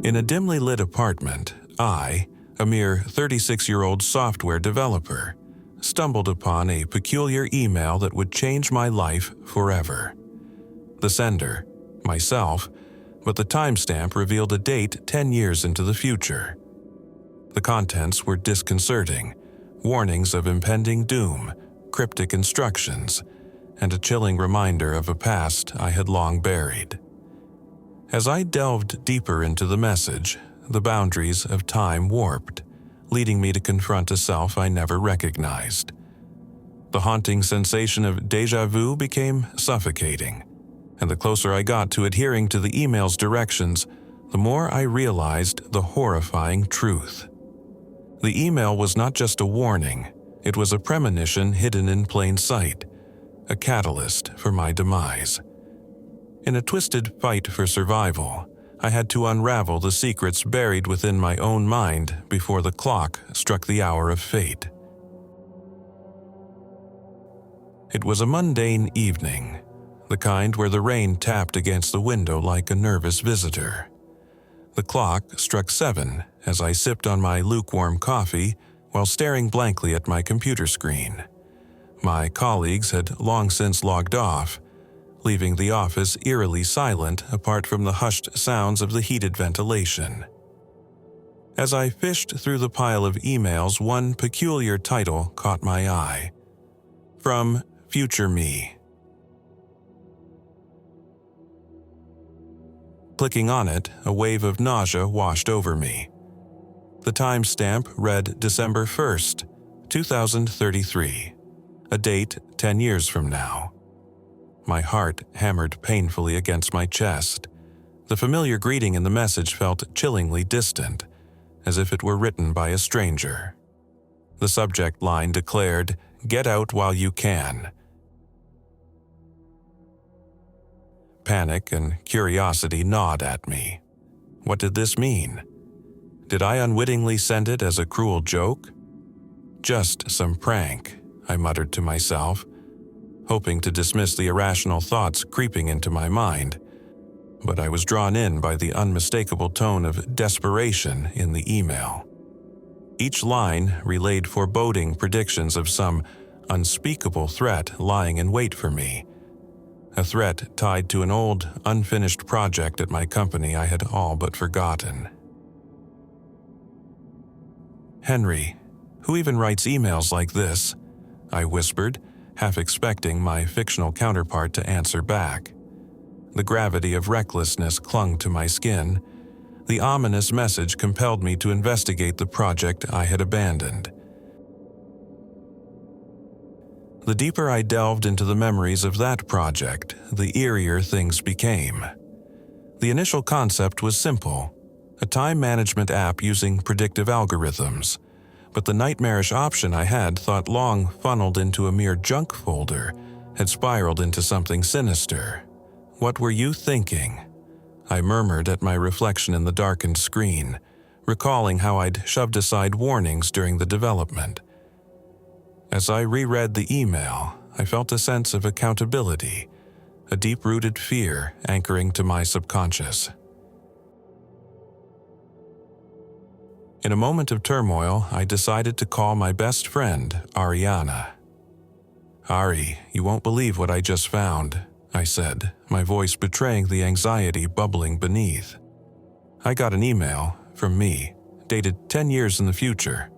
In a dimly lit apartment, I, a mere 36-year-old software developer, stumbled upon a peculiar email that would change my life forever. The sender, myself, but the timestamp revealed a date 10 years into the future. The contents were disconcerting, warnings of impending doom, cryptic instructions, and a chilling reminder of a past I had long buried. As I delved deeper into the message, the boundaries of time warped, leading me to confront a self I never recognized. The haunting sensation of déjà vu became suffocating, and the closer I got to adhering to the email's directions, the more I realized the horrifying truth. The email was not just a warning, it was a premonition hidden in plain sight, a catalyst for my demise. In a twisted fight for survival, I had to unravel the secrets buried within my own mind before the clock struck the hour of fate. It was a mundane evening, the kind where the rain tapped against the window like a nervous visitor. The clock struck 7 as I sipped on my lukewarm coffee while staring blankly at my computer screen. My colleagues had long since logged off, leaving the office eerily silent apart from the hushed sounds of the heated ventilation. As I fished through the pile of emails, one peculiar title caught my eye. From Future Me. Clicking on it, a wave of nausea washed over me. The timestamp read December 1st, 2033, a date 10 years from now. My heart hammered painfully against my chest. The familiar greeting in the message felt chillingly distant, as if it were written by a stranger. The subject line declared, "Get out while you can." Panic and curiosity gnawed at me. What did this mean? Did I unwittingly send it as a cruel joke? Just some prank, I muttered to myself, hoping to dismiss the irrational thoughts creeping into my mind. But I was drawn in by the unmistakable tone of desperation in the email. Each line relayed foreboding predictions of some unspeakable threat lying in wait for me. A threat tied to an old, unfinished project at my company I had all but forgotten. "Henry, who even writes emails like this?" I whispered, half expecting my fictional counterpart to answer back. The gravity of recklessness clung to my skin. The ominous message compelled me to investigate the project I had abandoned. The deeper I delved into the memories of that project, the eerier things became. The initial concept was simple, a time management app using predictive algorithms, but the nightmarish option I had thought long funneled into a mere junk folder had spiraled into something sinister. "What were you thinking?" I murmured at my reflection in the darkened screen, recalling how I'd shoved aside warnings during the development. As I reread the email, I felt a sense of accountability, a deep-rooted fear anchoring to my subconscious. In a moment of turmoil, I decided to call my best friend, Ariana. "Ari, you won't believe what I just found," I said, my voice betraying the anxiety bubbling beneath. "I got an email from me, dated 10 years in the future."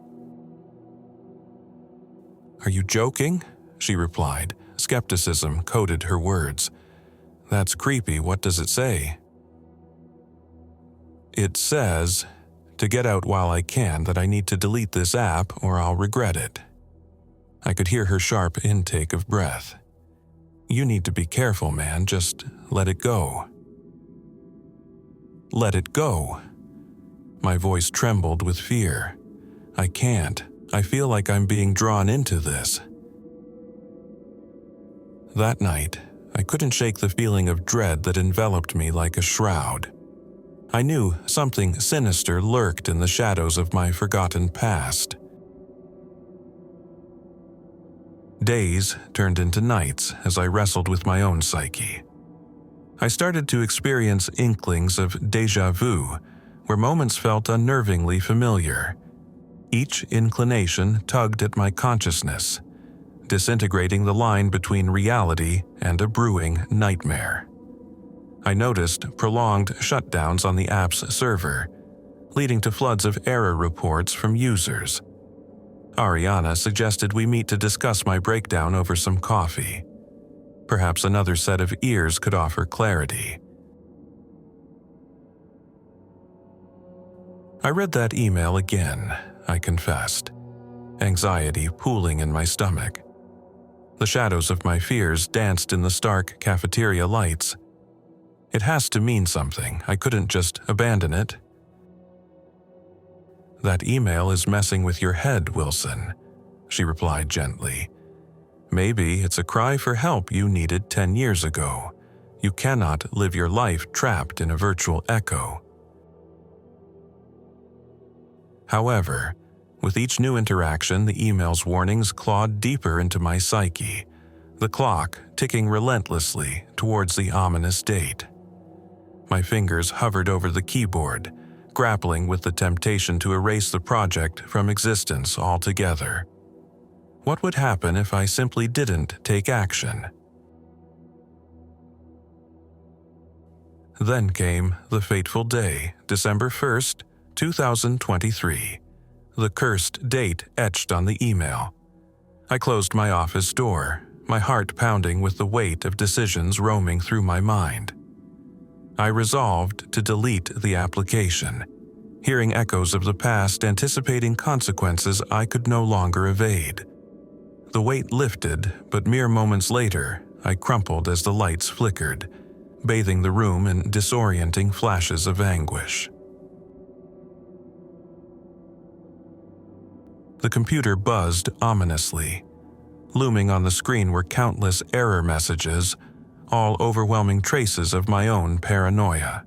"Are you joking?" she replied. Skepticism coated her words. "That's creepy. What does it say?" "It says, to get out while I can, that I need to delete this app or I'll regret it." I could hear her sharp intake of breath. "You need to be careful, man. Just let it go." "Let it go?" My voice trembled with fear. "I can't. I feel like I'm being drawn into this." That night, I couldn't shake the feeling of dread that enveloped me like a shroud. I knew something sinister lurked in the shadows of my forgotten past. Days turned into nights as I wrestled with my own psyche. I started to experience inklings of déjà vu, where moments felt unnervingly familiar. Each inclination tugged at my consciousness, disintegrating the line between reality and a brewing nightmare. I noticed prolonged shutdowns on the app's server, leading to floods of error reports from users. Ariana suggested we meet to discuss my breakdown over some coffee. Perhaps another set of ears could offer clarity. I read that email again, I confessed, anxiety pooling in my stomach. The shadows of my fears danced in the stark cafeteria lights. It has to mean something. I couldn't just abandon it. "That email is messing with your head, Wilson," she replied gently. "Maybe it's a cry for help you needed 10 years ago. You cannot live your life trapped in a virtual echo." However, with each new interaction, the email's warnings clawed deeper into my psyche, the clock ticking relentlessly towards the ominous date. My fingers hovered over the keyboard, grappling with the temptation to erase the project from existence altogether. What would happen if I simply didn't take action? Then came the fateful day, December 1st, 2023, the cursed date etched on the email. I closed my office door, my heart pounding with the weight of decisions roaming through my mind. I resolved to delete the application, hearing echoes of the past, anticipating consequences I could no longer evade. The weight lifted, but mere moments later, I crumpled as the lights flickered, bathing the room in disorienting flashes of anguish. The computer buzzed ominously. Looming on the screen were countless error messages, all overwhelming traces of my own paranoia.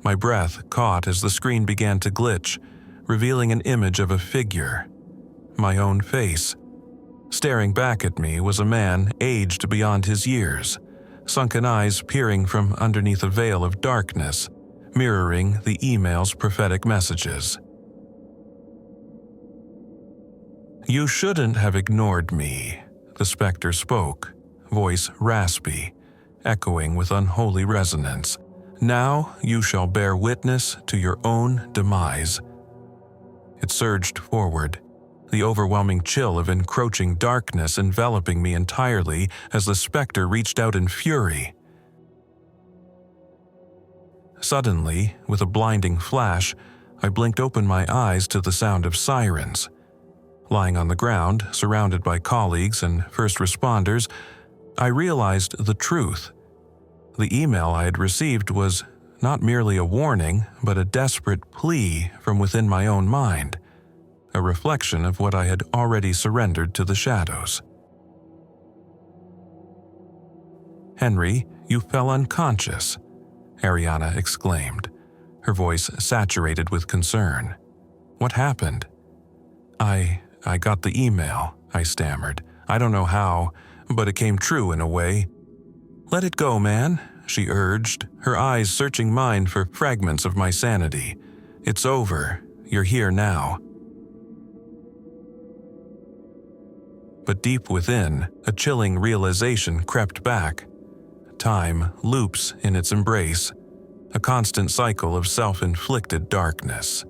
My breath caught as the screen began to glitch, revealing an image of a figure, my own face. Staring back at me was a man aged beyond his years, sunken eyes peering from underneath a veil of darkness, mirroring the email's prophetic messages. "You shouldn't have ignored me," the specter spoke, voice raspy, echoing with unholy resonance. "Now you shall bear witness to your own demise." It surged forward, the overwhelming chill of encroaching darkness enveloping me entirely as the specter reached out in fury. Suddenly, with a blinding flash, I blinked open my eyes to the sound of sirens. Lying on the ground, surrounded by colleagues and first responders, I realized the truth. The email I had received was not merely a warning, but a desperate plea from within my own mind, a reflection of what I had already surrendered to the shadows. "Henry, you fell unconscious," Ariana exclaimed, her voice saturated with concern. "What happened?" I got the email," I stammered. "I don't know how, but it came true in a way." "Let it go, man," she urged, her eyes searching mine for fragments of my sanity. "It's over. You're here now." But deep within, a chilling realization crept back. Time loops in its embrace, a constant cycle of self-inflicted darkness.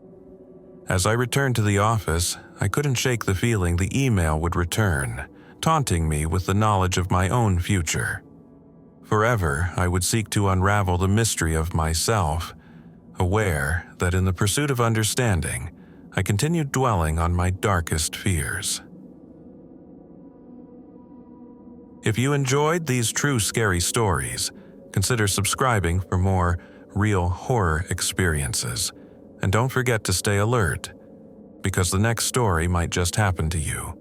As I returned to the office, I couldn't shake the feeling the email would return, taunting me with the knowledge of my own future. Forever, I would seek to unravel the mystery of myself, aware that in the pursuit of understanding, I continued dwelling on my darkest fears. If you enjoyed these true scary stories, consider subscribing for more real horror experiences. And don't forget to stay alert, because the next story might just happen to you.